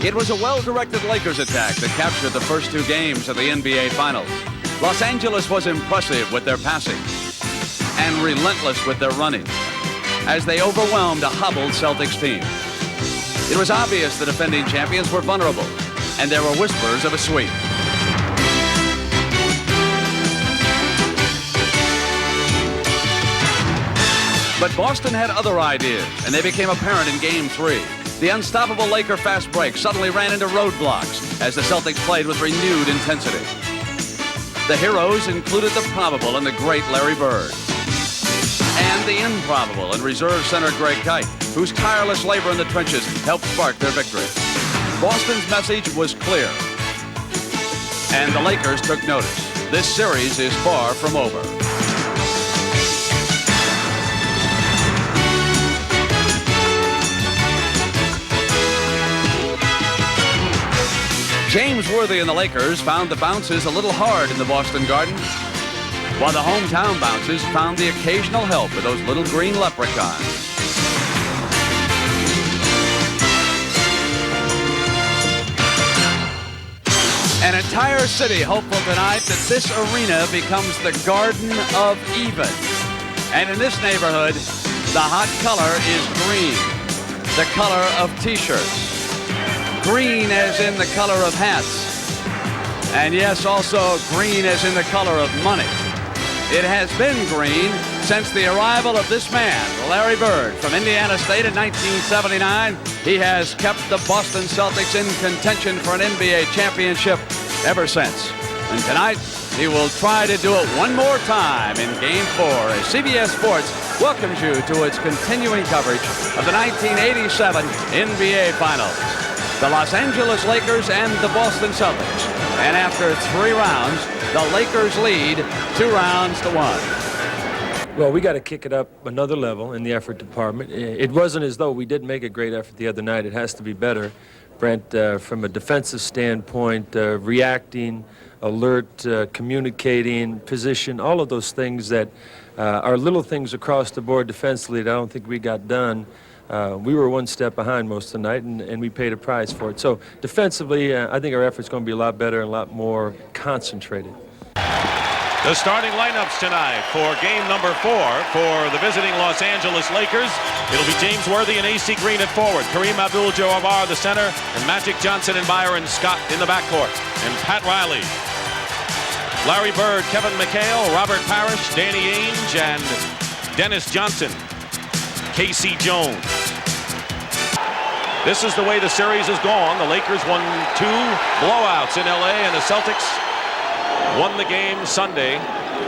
It was a well-directed Lakers attack that captured the first two games of the NBA Finals. Los Angeles was impressive with their passing and relentless with their running as they overwhelmed a hobbled Celtics team. It was obvious the defending champions were vulnerable, and there were whispers of a sweep. But Boston had other ideas, and they became apparent in Game 3. The unstoppable Laker fast break suddenly ran into roadblocks as the Celtics played with renewed intensity. The heroes included the probable and the great Larry Bird, and the improbable and reserve center Greg Kite, whose tireless labor in the trenches helped spark their victory. Boston's message was clear, and the Lakers took notice. This series is far from over. James Worthy and the Lakers found the bounces a little hard in the Boston Garden, while the hometown bounces found the occasional help with those little green leprechauns. An entire city hopeful tonight that this arena becomes the Garden of Even. And in this neighborhood, the hot color is green, the color of t-shirts. Green as in the color of hats. And yes, also green as in the color of money. It has been green since the arrival of this man, Larry Bird, from Indiana State in 1979. He has kept the Boston Celtics in contention for an NBA championship ever since. And tonight, he will try to do it one more time in Game 4 as CBS Sports welcomes you to its continuing coverage of the 1987 NBA Finals. The Los Angeles Lakers and the Boston Celtics. And after 3 rounds, the Lakers lead 2-1. Well, we got to kick it up another level in the effort department. It wasn't as though we didn't make a great effort the other night. It has to be better, Brent, from a defensive standpoint, reacting, alert, communicating, position, all of those things that are little things across the board defensively that I don't think we got done. We were one step behind most of the night, and we paid a price for it. So defensively, I think our effort's going to be a lot better and a lot more concentrated. The starting lineups tonight for game number 4 for the visiting Los Angeles Lakers. It'll be James Worthy and A.C. Green at forward, Kareem Abdul-Jabbar the center, and Magic-Johnson and Byron Scott in the backcourt, and Pat Riley, Larry Bird, Kevin McHale, Robert Parrish, Danny Ainge, and Dennis Johnson, Casey Jones. This is the way the series has gone. The Lakers won 2 blowouts in LA, and the Celtics won the game Sunday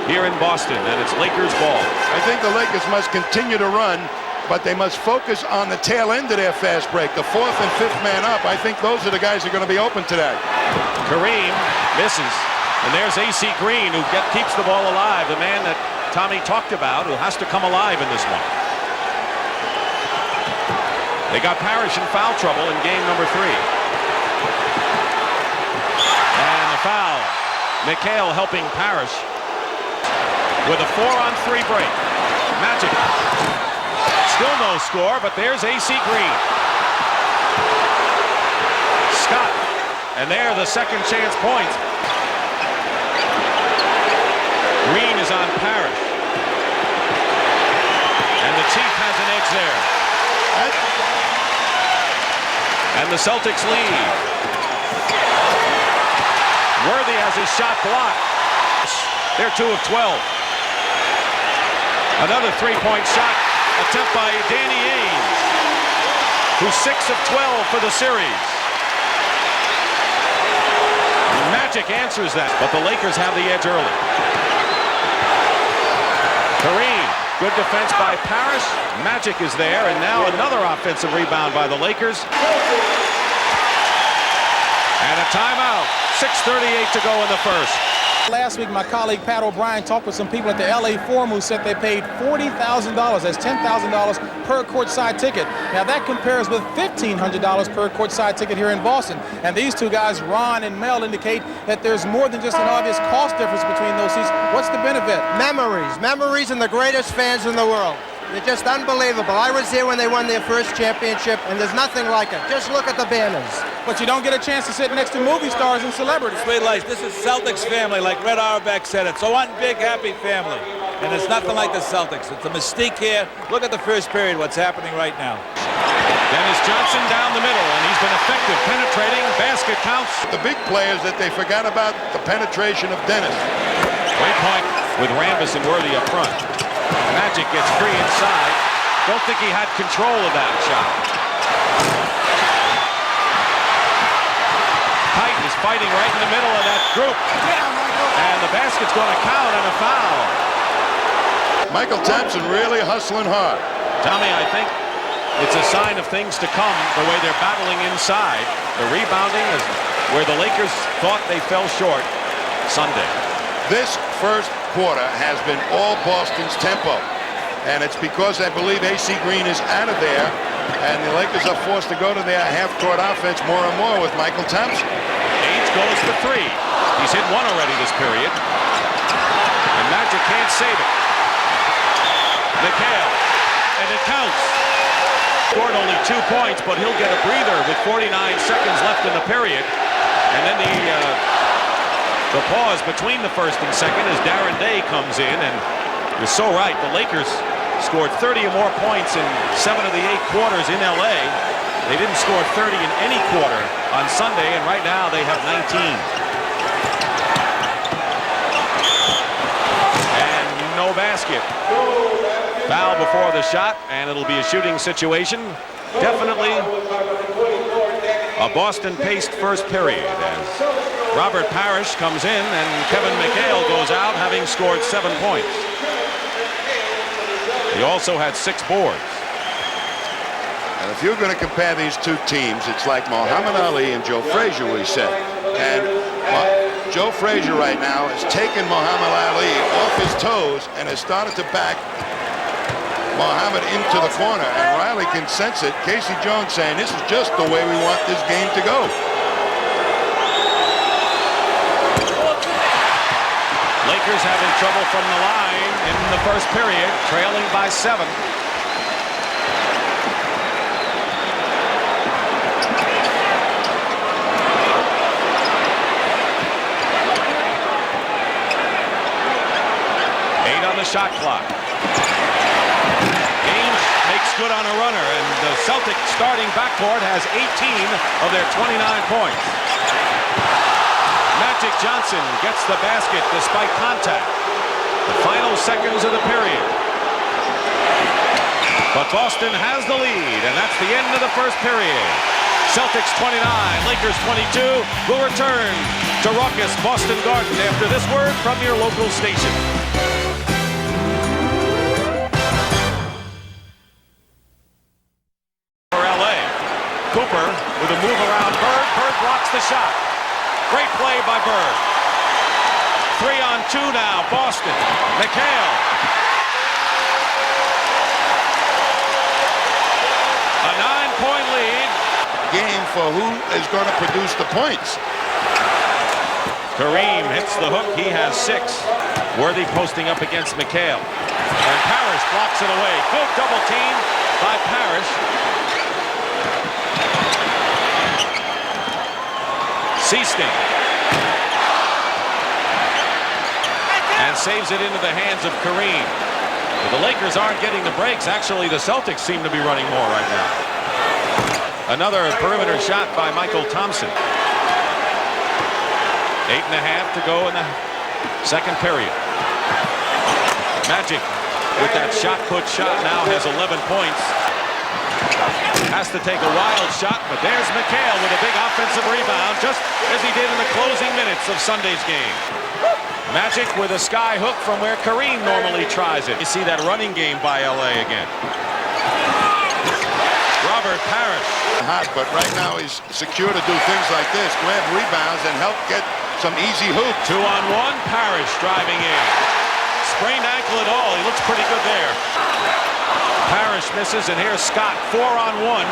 here in Boston, and it's Lakers ball. I think the Lakers must continue to run, but they must focus on the tail end of their fast break. The 4th and 5th man up, I think those are the guys that are going to be open today. Kareem Misses, and there's A.C. Green, who keeps the ball alive, the man that Tommy talked about, who has to come alive in this one. They got Parrish in foul trouble in game number 3. And the foul. McHale helping Parrish with a 4-on-3 break. Magic. Still no score, but there's A.C. Green. Scott. And there, the second chance point. Green is on Parrish. And the Chief has an edge there. And the Celtics lead. Worthy has his shot blocked. They're 2 of 12. Another three-point shot attempt by Danny Ainge, who's 6 of 12 for the series. Magic answers that, but the Lakers have the edge early. Kareem, good defense by Parrish. Magic is there, and now another offensive rebound by the Lakers. And a timeout. 6:38 to go in the first. Last week, my colleague Pat O'Brien talked with some people at the LA Forum who said they paid $40,000. That's $10,000 per courtside ticket. Now that compares with $1,500 per courtside ticket here in Boston. And these two guys, Ron and Mel, indicate that there's more than just an obvious cost difference between those seats. What's the benefit? Memories and the greatest fans in the world. They're just unbelievable. I was there when they won their first championship, and there's nothing like it. Just look at the banners. But you don't get a chance to sit next to movie stars and celebrities. Sweet life. This is Celtics family, like Red Auerbach said. It's one big, happy family. And it's nothing like the Celtics. It's a mystique here. Look at the first period, what's happening right now. Dennis Johnson down the middle, and he's been effective penetrating. Basket counts. The big players that they forgot about the penetration of Dennis. Great point with Rambis and Worthy up front. Magic gets free inside. Don't think he had control of that shot. Kite is fighting right in the middle of that group. And the basket's going to count and a foul. Michael Thompson really hustling hard. Tommy, I think it's a sign of things to come, the way they're battling inside. The rebounding is where the Lakers thought they fell short Sunday. This first quarter has been all Boston's tempo. And it's because I believe AC Green is out of there, and the Lakers are forced to go to their half-court offense more and more with Michael Thompson. Ainge goes for three. He's hit one already this period. And Magic can't save it. McHale, and it counts. Scored only 2 points, but he'll get a breather with 49 seconds left in the period. And then the pause between the first and second as Darren Day comes in, and you're so right. The Lakers scored 30 or more points in 7 of the 8 quarters in LA. They didn't score 30 in any quarter on Sunday, and right now they have 19. And no basket. Foul before the shot, and it'll be a shooting situation. Definitely a Boston-paced first period as Robert Parrish comes in and Kevin McHale goes out having scored 7 points. He also had 6 boards. And if you're going to compare these two teams, it's like Muhammad Ali and Joe Frazier, we said. And Joe Frazier right now has taken Muhammad Ali off his toes and has started to back Muhammad into the corner. And Riley can sense it. Casey Jones saying this is just the way we want this game to go. Lakers having trouble from the line in the first period, trailing by 7. Eight on the shot clock. Ainge makes good on a runner, and the Celtics starting backcourt has 18 of their 29 points. Magic Johnson gets the basket despite contact. The final seconds of the period. But Boston has the lead, and that's the end of the first period. Celtics 29, Lakers 22. We'll return to raucous Boston Garden after this word from your local station. For LA, Cooper with a move around Bird. Bird blocks the shot. Great play by Bird. 3-on-2 now, Boston. McHale. A 9-point lead. Game for who is going to produce the points. Kareem hits the hook. He has 6. Worthy posting up against McHale. And Parrish blocks it away. Good double team by Parrish. Seasting. And saves it into the hands of Kareem. But the Lakers aren't getting the breaks. Actually, the Celtics seem to be running more right now. Another perimeter shot by Michael Thompson. 8.5 to go in the second period. Magic with that shot put shot now has 11 points. Has to take a wild shot, but there's McHale with a big offensive rebound, just as he did in the closing minutes of Sunday's game. Magic with a sky hook from where Kareem normally tries it. You see that running game by LA again. Robert Parrish. Hot, but right now he's secure to do things like this, grab rebounds and help get some easy hoops. 2-on-1, Parrish driving in. Sprained ankle tackle at all. He looks pretty good there. Parrish misses, and here's Scott, 4-on-1.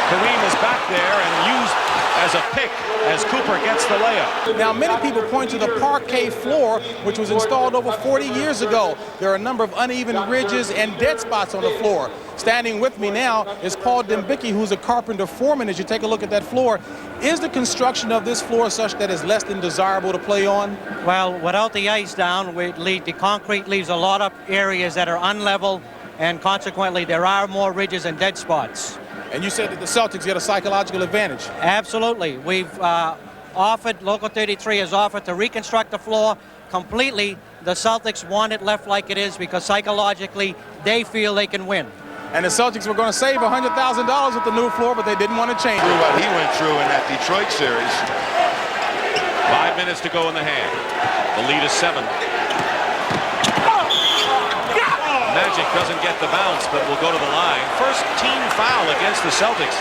Kareem is back there and used as a pick as Cooper gets the layup. Now, many people point to the parquet floor, which was installed over 40 years ago. There are a number of uneven ridges and dead spots on the floor. Standing with me now is Paul Dembicki, who's a carpenter foreman. As you take a look at that floor, is the construction of this floor such that it's less than desirable to play on? Well, without the ice down, the concrete leaves a lot of areas that are unlevel, and consequently there are more ridges and dead spots. And you said that the Celtics get a psychological advantage. Absolutely. We've offered, Local 33 has offered to reconstruct the floor completely. The Celtics want it left like it is because psychologically they feel they can win. And the Celtics were going to save $100,000 with the new floor, but they didn't want to change it. Through what he went through in that Detroit series. 5 minutes to go in the hand. The lead is 7. Magic doesn't get the bounce, but will go to the line. First team foul against the Celtics.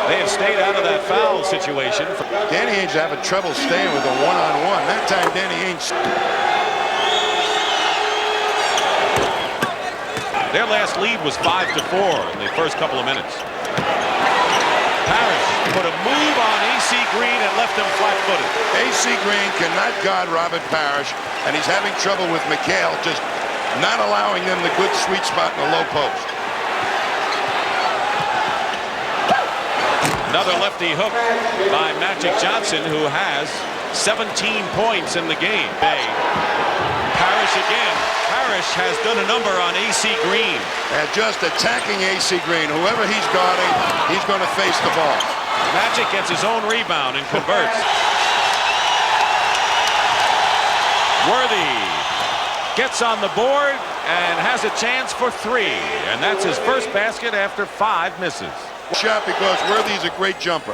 They have stayed out of that foul situation. Danny Ainge having trouble staying with a one-on-one. That time Danny Ainge. Their last lead was 5-4 in the first couple of minutes. Parrish put a move on AC Green and left him flat-footed. AC Green cannot guard Robert Parrish, and he's having trouble with McHale, just not allowing them the good sweet spot in the low post. Another lefty hook by Magic Johnson, who has 17 points in the game. Parrish again. Parrish has done a number on AC Green. And just attacking AC Green. Whoever he's guarding, he's going to face the ball. Magic gets his own rebound and converts. Worthy gets on the board and has a chance for 3. And that's his first basket after 5 misses. Shot because Worthy's a great jumper.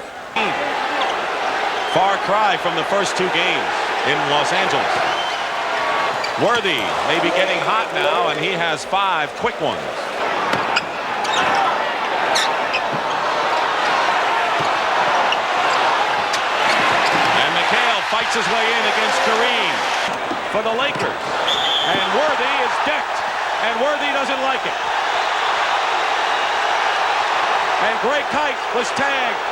Far cry from the first 2 games in Los Angeles. Worthy may be getting hot now, and he has 5 quick ones. And McHale fights his way in against Kareem for the Lakers. And Worthy is decked, and Worthy doesn't like it. And Greg Kite was tagged.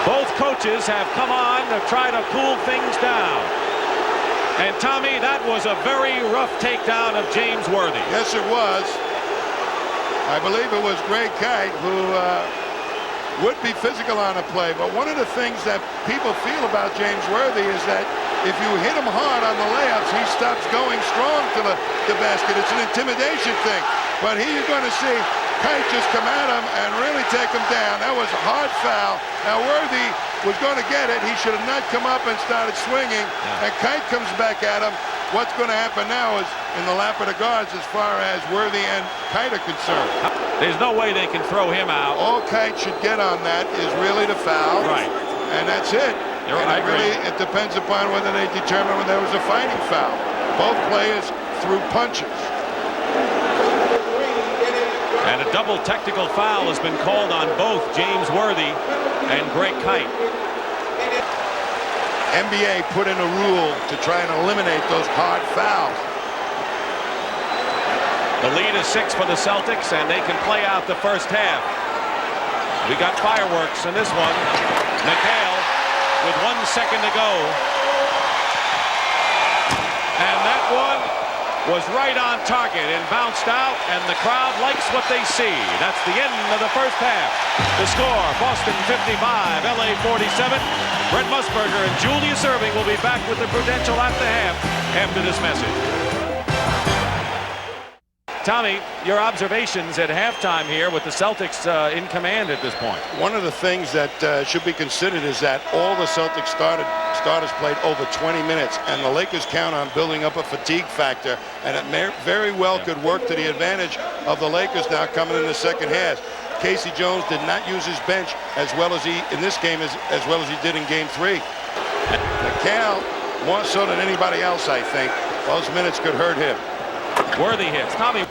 Both coaches have come on to try to cool things down. And Tommy, that was a very rough takedown of James Worthy. Yes, it was. I believe it was Greg Kite who would be physical on a play. But one of the things that people feel about James Worthy is that if you hit him hard on the layups, he stops going strong to the basket. It's an intimidation thing. But here you're going to see Kite just come at him and really take him down. That was a hard foul. Now Worthy was going to get it. He should have not come up and started swinging. And Kite comes back at him. What's going to happen now is in the lap of the guards as far as Worthy and Kite are concerned. There's no way they can throw him out. All Kite should get on that is really the foul. Right. And that's it. I agree. It depends upon whether they determine when there was a fighting foul. Both players threw punches. And a double technical foul has been called on both James Worthy and Greg Kite. NBA put in a rule to try and eliminate those hard fouls. The lead is 6 for the Celtics, and they can play out the first half. We got fireworks in this one. McHale with 1 second to go. And that one was right on target and bounced out, and the crowd likes what they see. That's the end of the first half. The score, Boston 55, LA 47. Brent Musburger and Julius Erving will be back with the Prudential at the half after this message. Tommy, your observations at halftime here with the Celtics in command at this point. One of the things that should be considered is that all the Celtics starters played over 20 minutes, and the Lakers count on building up a fatigue factor, and it very well could work to the advantage of the Lakers now coming in the second half. Casey Jones did not use his bench as well as he in this game as well as he did in Game 3. McHale, more so than anybody else, I think, those minutes could hurt him. Worthy hits. Tommy.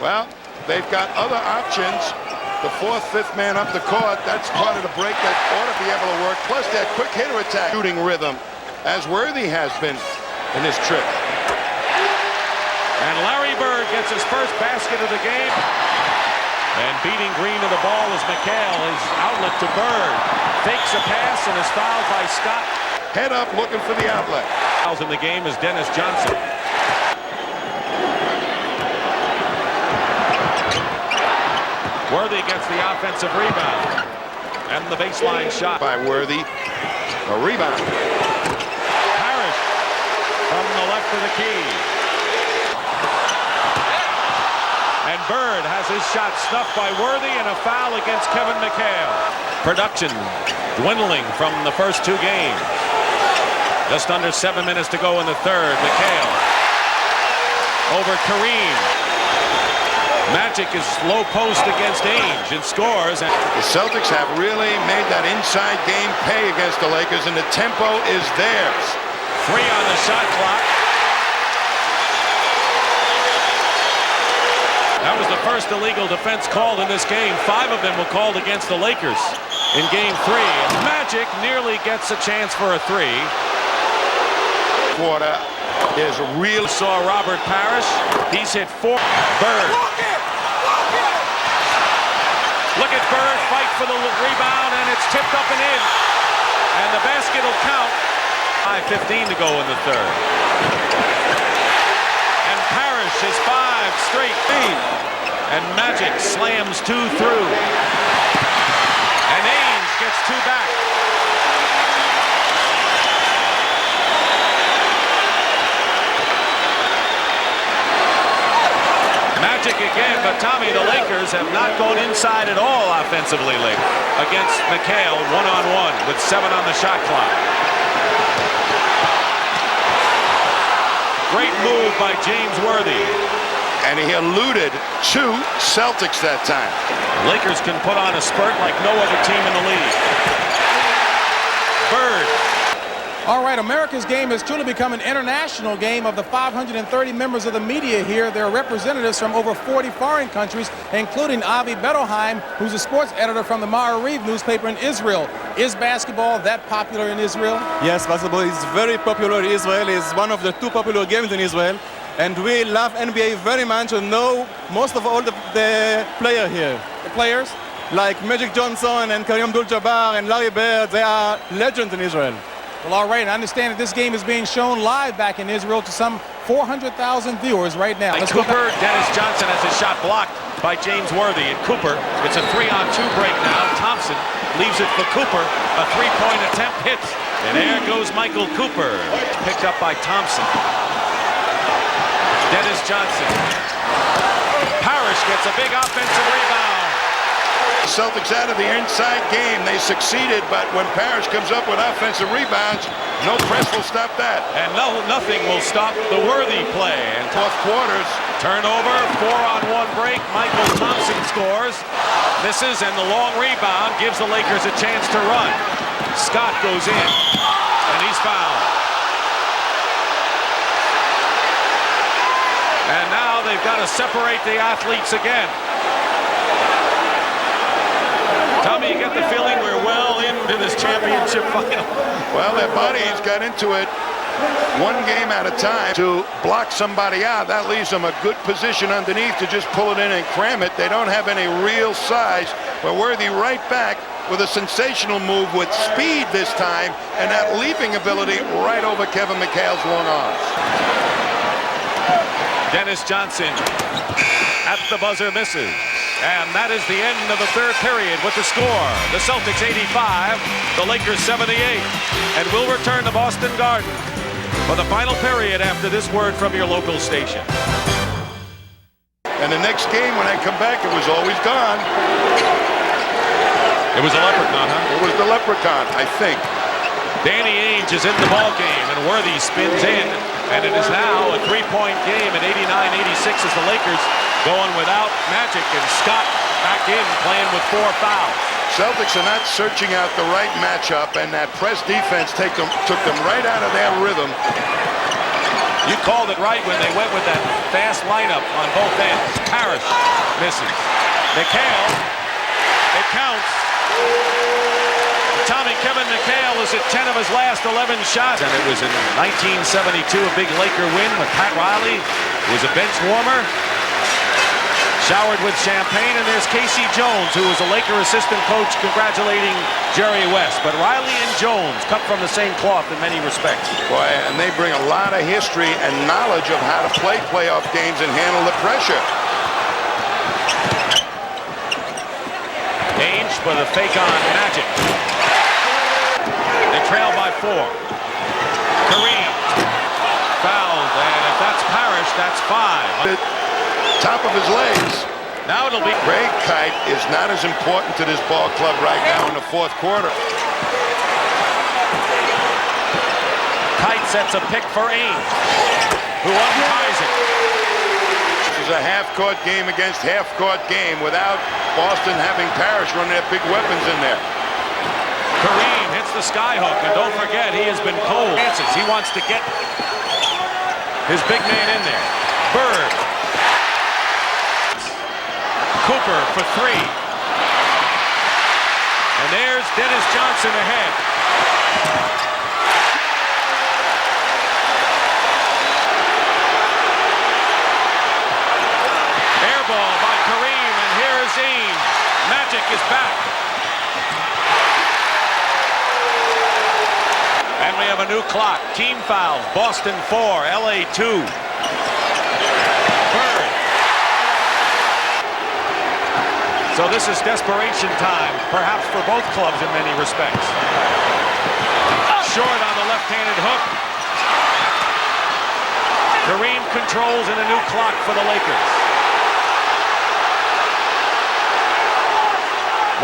Well, they've got other options. The 4th, 5th man up the court. That's part of the break that ought to be able to work. Plus that quick hitter attack. Shooting rhythm as Worthy has been in this trip. And Larry Bird gets his first basket of the game. And beating Green to the ball is McHale. His outlet to Bird. Fakes a pass and is fouled by Scott. Head up looking for the outlet. Fouls in the game is Dennis Johnson. Worthy gets the offensive rebound. And the baseline shot by Worthy. A rebound. Parrish from the left of the key. And Bird has his shot snuffed by Worthy and a foul against Kevin McHale. Production dwindling from the first two games. Just under 7 minutes to go in the third. McHale over Kareem. Magic is low post against Ainge and scores. The Celtics have really made that inside game pay against the Lakers, and the tempo is theirs. 3 on the shot clock. That was the first illegal defense called in this game. 5 of them were called against the Lakers in game 3. And Magic nearly gets a chance for a 3. Quarter is real. Saw Robert Parrish. He's hit 4. Bird. Look at Bird fight for the rebound, and it's tipped up and in. And the basket will count. 5:15 to go in the third. And Parrish is 5 straight. And Magic slams 2 through. And Ainge gets 2 back. Magic again, but Tommy, the Lakers have not gone inside at all offensively lately against McHale one-on-one with 7 on the shot clock. Great move by James Worthy. And he eluded 2 Celtics that time. Lakers can put on a spurt like no other team in the league. Bird. All right, America's game has truly become an international game. Of the 530 members of the media here, there are representatives from over 40 foreign countries, including Avi Bettelheim, who's a sports editor from the Ma'ariv newspaper in Israel. Is basketball that popular in Israel? Yes, basketball is very popular in Israel. It's one of the 2 popular games in Israel. And we love NBA very much and know most of all the players here. The players? Like 매직존슨 and Kareem Abdul-Jabbar and Larry Bird, they are legends in Israel. Well, all right, I understand that this game is being shown live back in Israel to some 400,000 viewers right now. Cooper, Dennis Johnson has his shot blocked by James Worthy. And Cooper, it's a 3-on-2 break now. Thompson leaves it for Cooper. A 3-point attempt hits. And there goes Michael Cooper. Picked up by Thompson. Dennis Johnson. Parrish gets a big offensive rebound. Celtics out of the inside game. They succeeded, but when Parrish comes up with offensive rebounds, no press will stop that. And nothing will stop the Worthy play. And fourth quarters. Turnover, 4-on-1 break. Michael Thompson scores. Misses, and the long rebound gives the Lakers a chance to run. Scott goes in, and he's fouled. And now they've got to separate the athletes again. Tommy, you get the feeling we're well into this championship final. Well, their bodies got into it one game at a time to block somebody out. That leaves them a good position underneath to just pull it in and cram it. They don't have any real size, but Worthy right back with a sensational move with speed this time, and that leaping ability right over Kevin McHale's long arms. Dennis Johnson at the buzzer misses. And that is the end of the third period with the score. The Celtics 85, the Lakers 78. And we'll return to Boston Garden for the final period after this word from your local station. And the next game, when I come back, it was always gone. It was a leprechaun, huh? It was the leprechaun, I think. Danny Ainge is in the ball game, and Worthy spins in. And it is now a 3-point game at 89-86 as the Lakers going without Magic, and Scott back in playing with 4 fouls. Celtics are not searching out the right matchup, and that press defense took them right out of their rhythm. You called it right when they went with that fast lineup on both ends. Parrish misses. McHale, it counts. Tommy Kevin McHale is at 10 of his last 11 shots. And it was in 1972, a big Laker win when Pat Riley was a bench warmer. Showered with champagne, and there's Casey Jones, who was a Laker assistant coach, congratulating Jerry West. But Riley and Jones cut from the same cloth in many respects. Boy, and they bring a lot of history and knowledge of how to play playoff games and handle the pressure. Ainge for the fake on Magic. They trail by 4. Kareem fouled, and if that's Parrish, that's 5. Top of his legs. Now it'll be Greg Kite is not as important to this ball club right now in the fourth quarter. Kite sets a pick for Ainge, who unties it. This is a half-court game against half-court game without Boston having Parrish running their big weapons in there. Kareem hits the skyhook, and don't forget, he has been cold. He wants to get his big man in there. Bird. Cooper for 3. And there's Dennis Johnson ahead. Air ball by Kareem, and here's Ainge. Magic is back. And we have a new clock. Team fouls. Boston 4, LA 2. Bird. So this is desperation time, perhaps for both clubs in many respects. Short on the left-handed hook. Kareem controls in a new clock for the Lakers.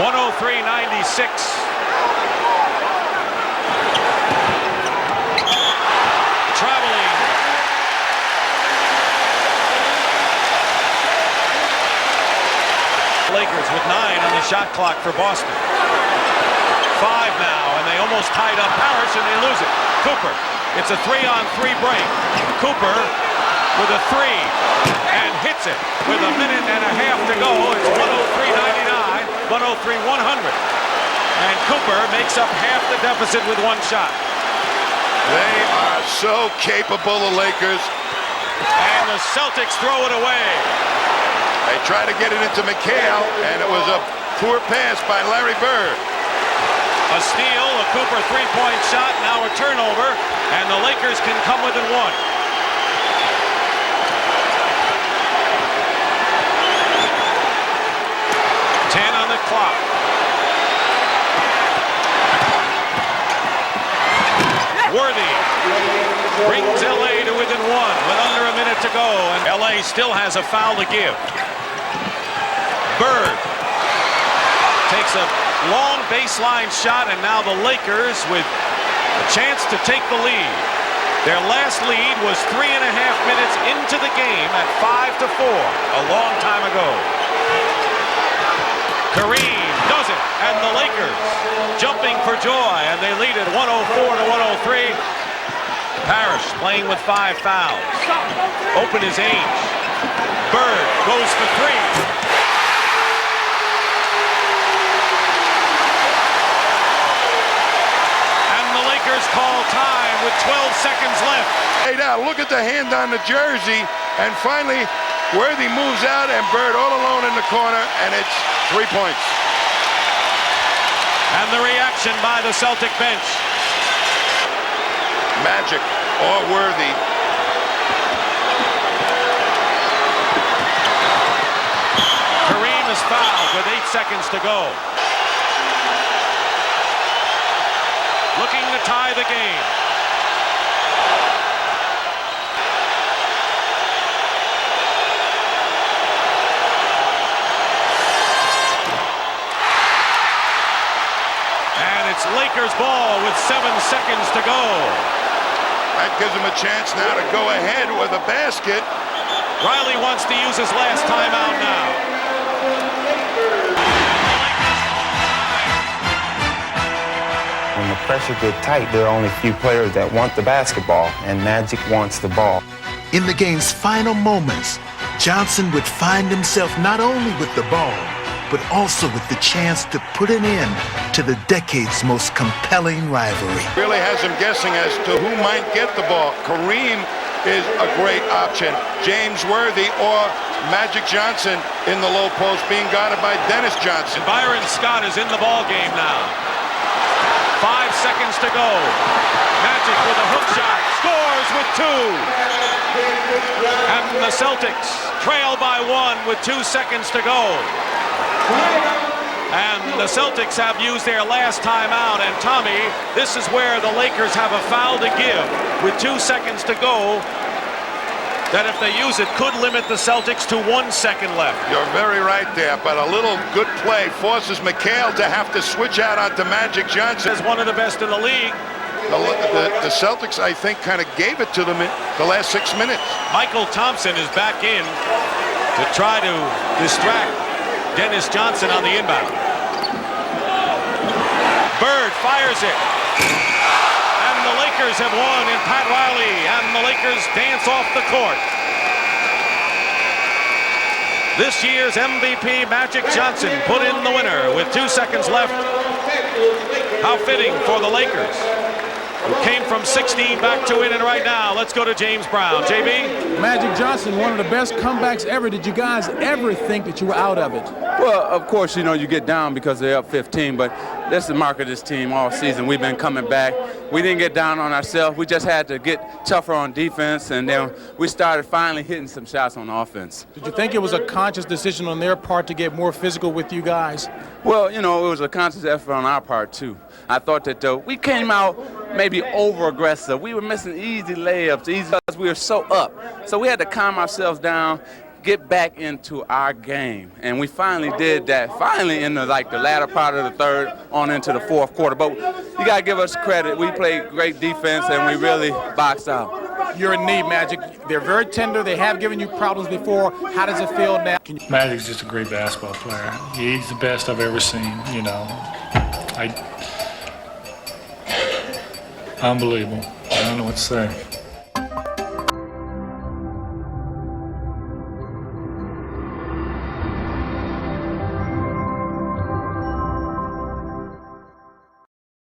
103-96. Traveling. Lakers with 9 on the shot clock for Boston. 5 now, and they almost tied up Parrish, and they lose it. Cooper, it's a 3-on-3 break. Cooper with a 3, and hits it with a minute and a half to go. It's 103-99, 103-100. And Cooper makes up half the deficit with 1 shot. They are so capable, the Lakers. And the Celtics throw it away. They try to get it into McHale, and it was a poor pass by Larry Bird. A steal, a Cooper three-point shot, now a turnover, and the Lakers can come within 1. On the clock. Worthy brings LA to within 1 with under a minute to go, and LA still has a foul to give. Bird takes a long baseline shot, and now the Lakers with a chance to take the lead. Their last lead was 3.5 minutes into the game at 5-4 a long time ago. Kareem does it, and the Lakers jumping for joy, and they lead it 104-103. Parrish playing with 5 fouls. Open is Ainge. Bird goes for 3. And the Lakers call time with 12 seconds left. Hey, now look at the hand on the jersey, and finally Worthy moves out, and Bird all alone in the corner, and it's 3 points. And the reaction by the Celtic bench. Magic or Worthy. Kareem is fouled with 8 seconds to go. Looking to tie the game. It's Lakers ball with 7 seconds to go. That gives him a chance now to go ahead with a basket. Riley wants to use his last timeout now. When the pressure gets tight, there are only a few players that want the basketball, and Magic wants the ball. In the game's final moments, Johnson would find himself not only with the ball, but also with the chance to put an end to the decade's most compelling rivalry. Really has him guessing as to who might get the ball. Kareem is a great option. James Worthy or Magic Johnson in the low post being guarded by Dennis Johnson. And Byron Scott is in the ball game now. 5 seconds to go. Magic with a hook shot, scores with 2. And the Celtics trail by 1 with 2 seconds to go. And the Celtics have used their last timeout. And Tommy, this is where the Lakers have a foul to give with 2 seconds to go. That if they use it could limit the Celtics to 1 second left. You're very right there, but a little good play forces McHale to have to switch out onto Magic Johnson. As one of the best in the league. The Celtics, I think, kind of gave it to them in the last 6 minutes. Michael Thompson is back in to try to distract Dennis Johnson on the inbound. Bird fires it. And the Lakers have won in Pat Riley, and the Lakers dance off the court. This year's MVP, Magic Johnson, put in the winner with 2 seconds left. How fitting for the Lakers, who came from 16 back to win it right now. Let's go to James Brown. JB? Magic Johnson, one of the best comebacks ever. Did you guys ever think that you were out of it? Well, of course, you know, you get down because they're up 15, but that's the mark of this team all season. We've been coming back. We didn't get down on ourselves. We just had to get tougher on defense, and then we started finally hitting some shots on offense. Did you think it was a conscious decision on their part to get more physical with you guys? Well, you know, it was a conscious effort on our part, too. I thought that we came out maybe over-aggressive. We were missing easy layups, because we were so up. So we had to calm ourselves down, get back into our game. And we finally did that, finally in the latter part of the third on into the fourth quarter. But you got to give us credit. We played great defense, and we really boxed out. You're in need, Magic. They're very tender. They have given you problems before. How does it feel now? Magic's just a great basketball player. He's the best I've ever seen, you know. Unbelievable. I don't know what to say.